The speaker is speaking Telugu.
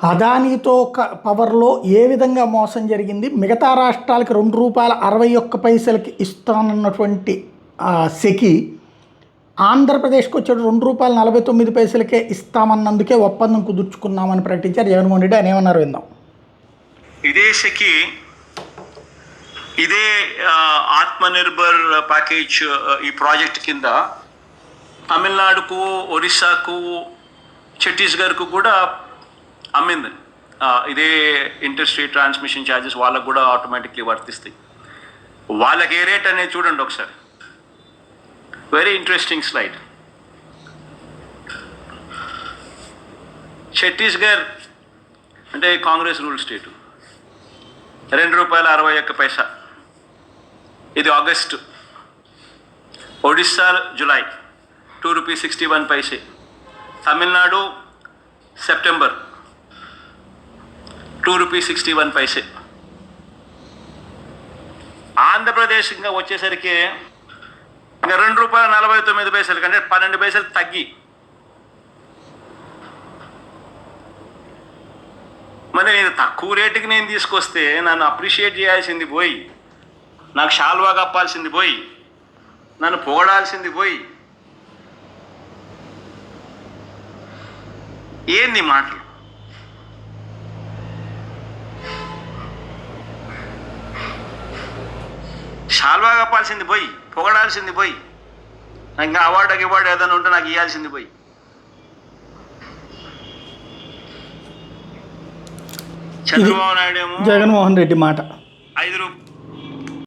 అదానీతో పవర్లో ఏ విధంగా మోసం జరిగింది, మిగతా రాష్ట్రాలకి ₹2.61 ఇస్తానన్నటువంటి సెకి ఆంధ్రప్రదేశ్కి వచ్చేటు ₹2.49 ఇస్తామన్నందుకే ఒప్పందం కుదుర్చుకున్నామని ప్రకటించారు జగన్మోహన్ రెడ్డి. ఆయన ఏమన్నారు విందాం. ఇదే సెకి ఇదే ఆత్మనిర్భర్ ప్యాకేజ్ ఈ ప్రాజెక్ట్ కింద తమిళనాడుకు, ఒరిస్సాకు, ఛత్తీస్గఢ్కు కూడా అమ్మింది. ఇదే ఇంటర్స్టేట్ ట్రాన్స్మిషన్ ఛార్జెస్ వాళ్ళకు కూడా ఆటోమేటిక్లీ వర్తిస్తాయి. వాళ్ళకి ఏ రేట్ అనేది చూడండి ఒకసారి. Very interesting slide. ఛత్తీస్గఢ్ అంటే కాంగ్రెస్ రూల్ స్టేటు, ₹2.61. ఇది August. Odisha July ₹2.61. Tamil Nadu September ₹2.61. Andhra Pradesh ఇంకా వచ్చేసరికి ఇంకా ₹2.49 కంటే 12 పైసలు తగ్గి. మరి నేను తక్కువ రేటుకి నేను తీసుకొస్తే నన్ను అప్రిషియేట్ చేయాల్సింది పోయి, నాకు షాల్వా కప్పాల్సింది పోయి, నన్ను పొగడాల్సింది పోయి, ఏంది మాటలు? షాల్వా కప్పాల్సింది పోయి, పొగడాల్సింది పోయి, ఇంకా అవార్డు ఏదైనా ఉంటే నాకు ఇవ్వాల్సింది పోయి. చంద్రబాబు నాయుడు ఏమో జగన్మోహన్ రెడ్డి మాట ₹5